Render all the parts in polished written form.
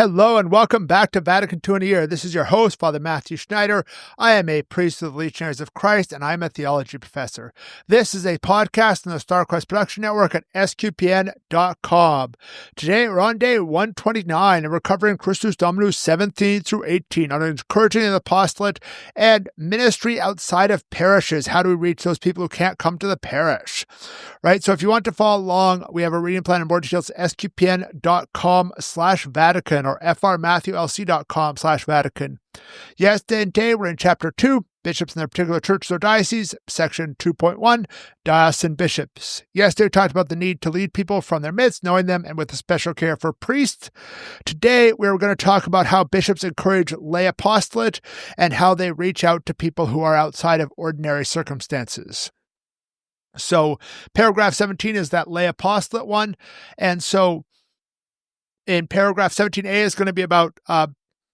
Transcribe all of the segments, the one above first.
Hello and welcome back to Vatican II in a Year. This is your host, Father Matthew Schneider. I am a priest of the Legionaries of Christ, and I'm a theology professor. This is a podcast on the StarQuest Production Network at sqpn.com. Today, we're on day 129, and we're covering Christus Dominus 17 through 18 on encouraging the apostolate and ministry outside of parishes. How do we reach those people who can't come to the parish? Right? So if you want to follow along, we have a reading plan and more details at sqpn.com/Vatican or frmatthewlc.com/Vatican. Yesterday and today we're in chapter 2, bishops in their particular churches or diocese, section 2.1, diocesan bishops. Yesterday we talked about the need to lead people from their midst, knowing them, and with a special care for priests. Today we're going to talk about how bishops encourage lay apostolate and how they reach out to people who are outside of ordinary circumstances. So paragraph 17 is that lay apostolate one. And so in paragraph 17a is going to be about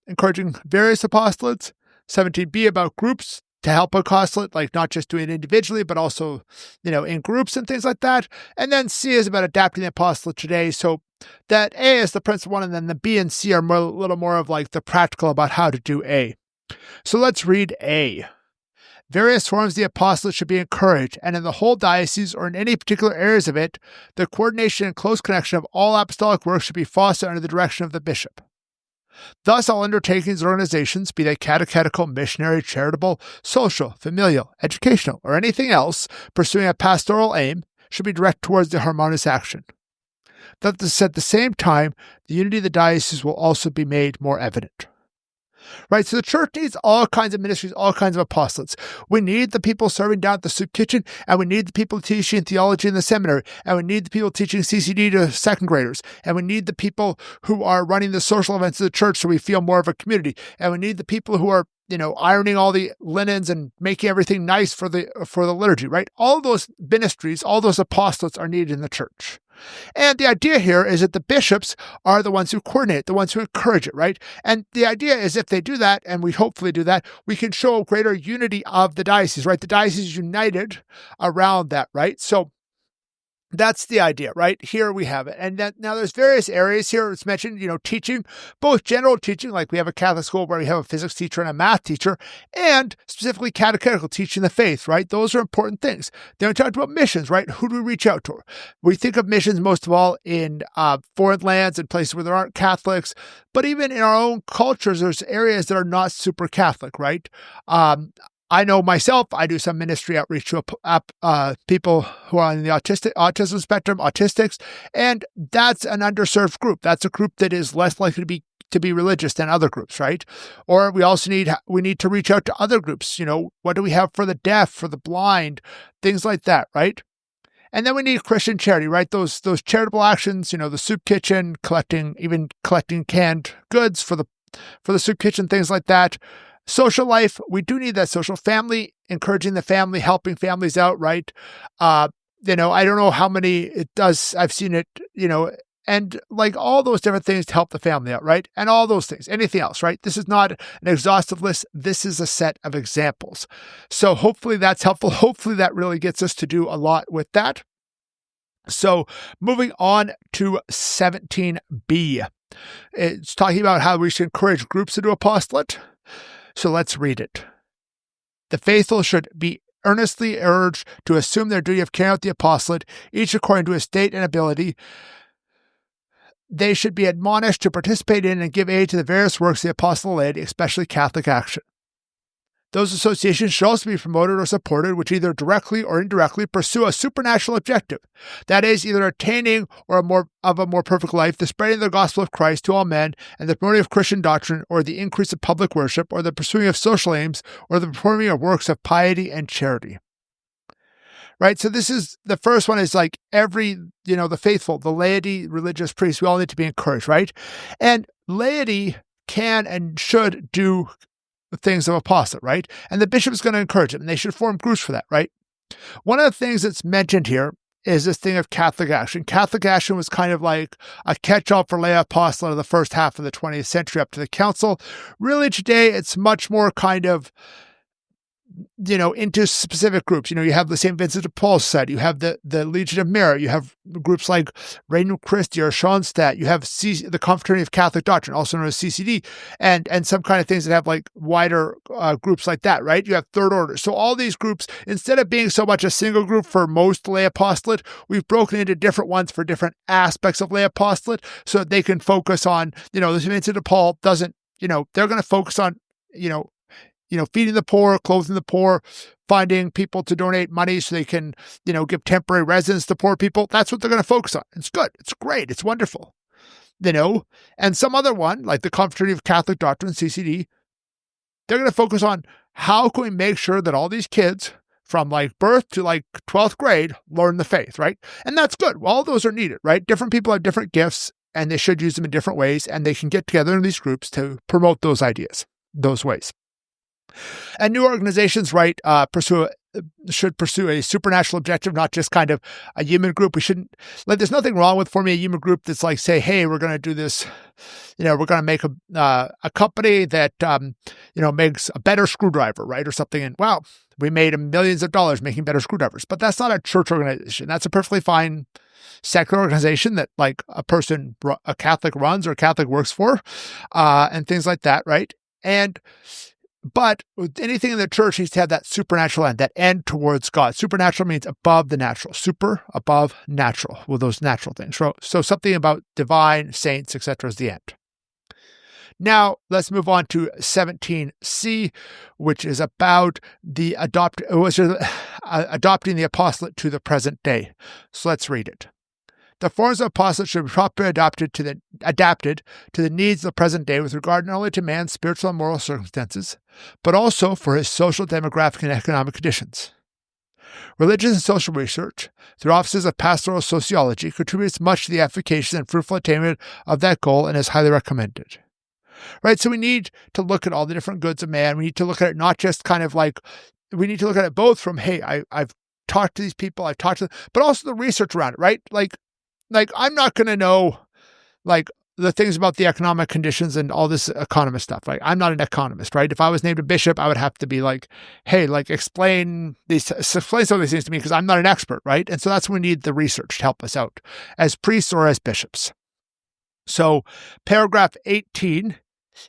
encouraging various apostolates. 17b about groups to help apostolate, like not just doing it individually, but also, in groups and things like that. And then C is about adapting the apostolate today. So that A is the principal one, and then the B and C are a little more of like the practical about how to do A. So let's read A. Various forms of the apostolate should be encouraged, and in the whole diocese or in any particular areas of it, the coordination and close connection of all apostolic work should be fostered under the direction of the bishop. Thus, all undertakings or organizations, be they catechetical, missionary, charitable, social, familial, educational, or anything else, pursuing a pastoral aim, should be directed towards the harmonious action. Thus, at the same time, the unity of the diocese will also be made more evident. Right, so the church needs all kinds of ministries, all kinds of apostolates. We need the people serving down at the soup kitchen, and we need the people teaching theology in the seminary, and we need the people teaching CCD to second graders, and we need the people who are running the social events of the church so we feel more of a community, and we need the people who are ironing all the linens and making everything nice for the liturgy, right? All those ministries, all those apostolates are needed in the church. And the idea here is that the bishops are the ones who coordinate, the ones who encourage it, right? And the idea is if they do that, and we hopefully do that, we can show greater unity of the diocese, right? The diocese is united around that, right? So that's the idea, right? Here we have it. And then now there's various areas here. It's mentioned, teaching, both general teaching, like we have a Catholic school where we have a physics teacher and a math teacher, and specifically catechetical teaching the faith, right? Those are important things. Then we talked about missions, right? Who do we reach out to? We think of missions most of all in foreign lands and places where there aren't Catholics, but even in our own cultures, there's areas that are not super Catholic, right? I know myself, I do some ministry outreach to people who are on the autism spectrum, autistics, and that's an underserved group. That's a group that is less likely to be religious than other groups, right? Or we also need to reach out to other groups. What do we have for the deaf, for the blind, things like that, right? And then we need Christian charity, right? Those charitable actions, the soup kitchen, collecting canned goods for the soup kitchen, things like that. Social life, we do need that social family, encouraging the family, helping families out, right? I don't know how many it does. I've seen it, and like all those different things to help the family out, right? And all those things, anything else, right? This is not an exhaustive list. This is a set of examples. So hopefully that's helpful. Hopefully that really gets us to do a lot with that. So moving on to 17b. It's talking about how we should encourage groups to do apostolate. So let's read it. The faithful should be earnestly urged to assume their duty of carrying out the apostolate, each according to his state and ability. They should be admonished to participate in and give aid to the various works of the apostolic laity, especially Catholic action. Those associations should also be promoted or supported which either directly or indirectly pursue a supernatural objective, that is, either attaining or a more perfect life, the spreading of the gospel of Christ to all men, and the promoting of Christian doctrine, or the increase of public worship, or the pursuing of social aims, or the performing of works of piety and charity. Right? So this is, the first one is like every, the faithful, the laity, religious priests, we all need to be encouraged, right? And laity can and should do things of apostolate, right? And the bishop is going to encourage them, and they should form groups for that, right? One of the things that's mentioned here is this thing of Catholic action. Catholic action was kind of like a catch-all for lay apostolate of the first half of the 20th century up to the council. Really today, it's much more kind of into specific groups. You have the St. Vincent de Paul Society, you have the Legion of Merit, you have groups like Regnum Christi or Schoenstatt, you have the Confraternity of Catholic Doctrine, also known as CCD, and some kind of things that have like wider groups like that, right? You have Third Order. So all these groups, instead of being so much a single group for most lay apostolate, we've broken into different ones for different aspects of lay apostolate so that they can focus on, the St. Vincent de Paul doesn't, they're going to focus on, feeding the poor, clothing the poor, finding people to donate money so they can, give temporary residence to poor people. That's what they're going to focus on. It's good. It's great. It's wonderful. And some other one, like the Confraternity of Catholic Doctrine, CCD, they're going to focus on how can we make sure that all these kids from like birth to like 12th grade learn the faith, right? And that's good. All those are needed, right? Different people have different gifts and they should use them in different ways, and they can get together in these groups to promote those ideas, those ways. And new organizations, right, should pursue a supernatural objective, not just kind of a human group. We shouldn't, there's nothing wrong with forming a human group that's like, say, hey, we're going to do this, we're going to make a company that, makes a better screwdriver, right, or something. And wow, we made millions of dollars making better screwdrivers. But that's not a church organization. That's a perfectly fine secular organization that like a Catholic runs or a Catholic works for, and things like that, right? But anything in the church needs to have that supernatural end, that end towards God. Supernatural means above the natural. Super, above, natural. Well, those natural things. So something about divine, saints, etc. is the end. Now, let's move on to 17C, which is about adopting the apostolate to the present day. So let's read it. The forms of apostolate should be properly adapted to the needs of the present day with regard not only to man's spiritual and moral circumstances, but also for his social, demographic, and economic conditions. Religious and social research, through offices of pastoral sociology, contributes much to the efficacious and fruitful attainment of that goal and is highly recommended. Right? So we need to look at all the different goods of man. We need to look at it not just kind of like, we need to look at it both from, hey, I've talked to these people, I've talked to them, but also the research around it, right? Like I'm not going to know like the things about the economic conditions and all this economist stuff. Like I'm not an economist, right? If I was named a bishop, I would have to be like, hey, like explain some of these things to me because I'm not an expert, right? And so that's when we need the research to help us out as priests or as bishops. So paragraph 18,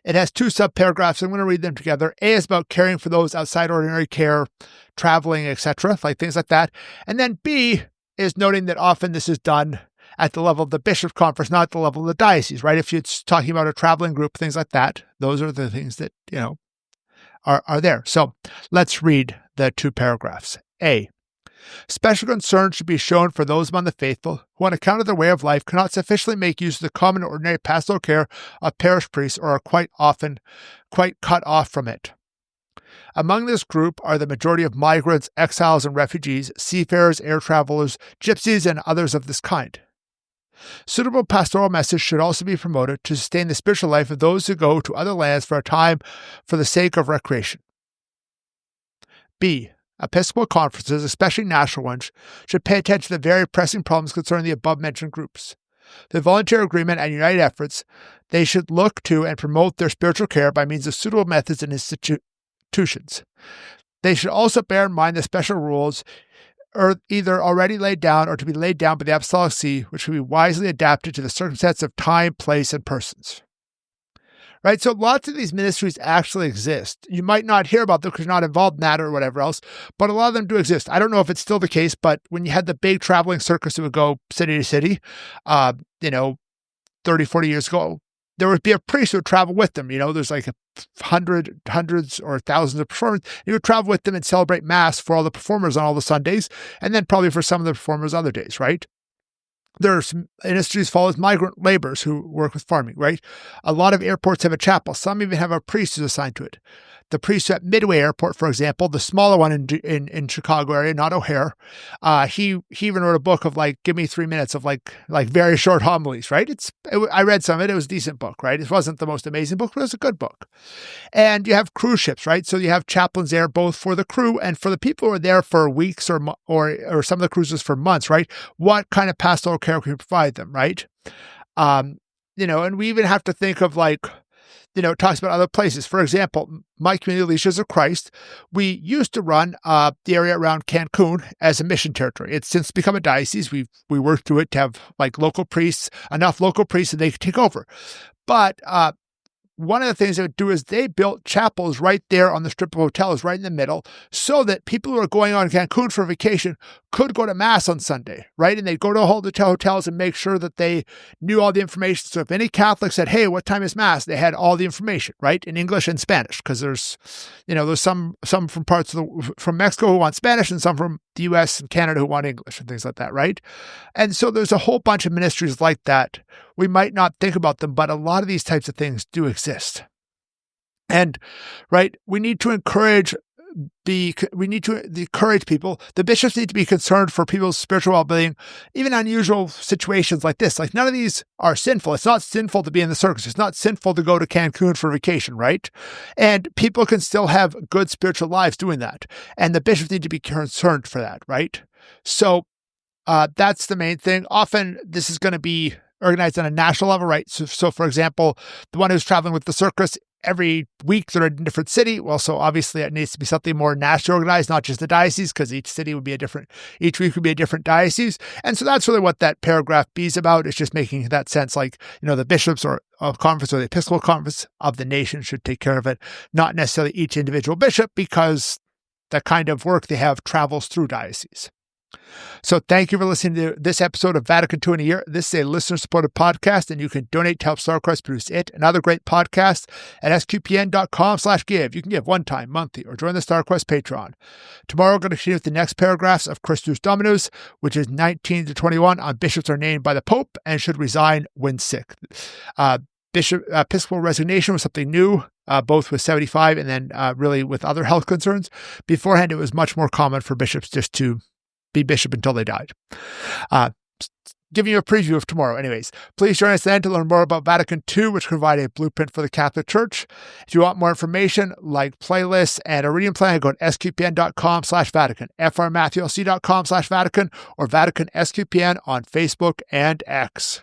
it has two subparagraphs. I'm going to read them together. A is about caring for those outside ordinary care, traveling, etc., like things like that. And then B is noting that often this is done at the level of the bishop conference, not at the level of the diocese, right? If it's talking about a traveling group, things like that, those are the things that, are there. So let's read the two paragraphs. A, special concern should be shown for those among the faithful who, on account of their way of life, cannot sufficiently make use of the common ordinary pastoral care of parish priests or are quite often quite cut off from it. Among this group are the majority of migrants, exiles, and refugees, seafarers, air travelers, gypsies, and others of this kind. Suitable pastoral message should also be promoted to sustain the spiritual life of those who go to other lands for a time for the sake of recreation. B. Episcopal conferences, especially national ones, should pay attention to the very pressing problems concerning the above-mentioned groups. Through voluntary agreement and united efforts, they should look to and promote their spiritual care by means of suitable methods and institutions. They should also bear in mind the special rules are either already laid down or to be laid down by the Apostolic See, which should be wisely adapted to the circumstances of time, place, and persons. Right? So lots of these ministries actually exist. You might not hear about them because you're not involved in that or whatever else, but a lot of them do exist. I don't know if it's still the case, but when you had the big traveling circus that would go city to city, 30, 40 years ago, there would be a priest who would travel with them. There's like hundreds or thousands of performers. He would travel with them and celebrate Mass for all the performers on all the Sundays, and then probably for some of the performers other days, right? There's industries follows migrant laborers who work with farming, right? A lot of airports have a chapel. Some even have a priest who's assigned to it. The priest at Midway Airport, for example, the smaller one in Chicago area, not O'Hare, he even wrote a book of like, give me 3 minutes of like very short homilies, right? I read some of it. It was a decent book, right? It wasn't the most amazing book, but it was a good book. And you have cruise ships, right? So you have chaplains there both for the crew and for the people who are there for weeks or some of the cruises for months, right? What kind of pastoral care can we provide them, right? And we even have to think of like, it talks about other places. For example, my community, Leaders of Christ, we used to run the area around Cancun as a mission territory. It's since become a diocese. We worked through it to have enough local priests that they could take over. But one of the things they would do is they built chapels right there on the strip of hotels, right in the middle, so that people who are going on Cancun for vacation could go to Mass on Sunday, right? And they'd go to all the hotels and make sure that they knew all the information. So if any Catholic said, hey, what time is Mass? They had all the information, right? In English and Spanish, because there's some from parts of from Mexico who want Spanish and some from the US and Canada who want English and things like that, right? And so there's a whole bunch of ministries like that. We might not think about them, but a lot of these types of things do exist. And, right, we need to encourage people. The bishops need to be concerned for people's spiritual well-being, even unusual situations like this. Like, none of these are sinful. It's not sinful to be in the circus. It's not sinful to go to Cancun for vacation, right? And people can still have good spiritual lives doing that. And the bishops need to be concerned for that, right? So that's the main thing. Often this is going to be organized on a national level, right? So for example, the one who's traveling with the circus, every week they're in a different city. Well, so obviously it needs to be something more nationally organized, not just the diocese, because each week would be a different diocese. And so that's really what that paragraph B is about. It's just making that sense, like, the bishops or a conference or the Episcopal Conference of the nation should take care of it, not necessarily each individual bishop, because the kind of work they have travels through dioceses. So thank you for listening to this episode of Vatican II in a Year. This is a listener-supported podcast, and you can donate to help StarCrest produce it and other great podcasts at sqpn.com/give. You can give one time, monthly, or join the StarCrest Patreon. Tomorrow, we're going to continue with the next paragraphs of Christus Dominus, which is 19 to 21 on bishops are named by the Pope and should resign when sick. Episcopal resignation was something new, both with 75 and then really with other health concerns. Beforehand, it was much more common for bishops just to be bishop until they died. Giving you a preview of tomorrow. Anyways, please join us then to learn more about Vatican II, which provide a blueprint for the Catholic Church. If you want more information, like playlists and a reading plan, go to sqpn.com/Vatican, frmatthewlc.com/Vatican, or Vatican SQPN on Facebook and X.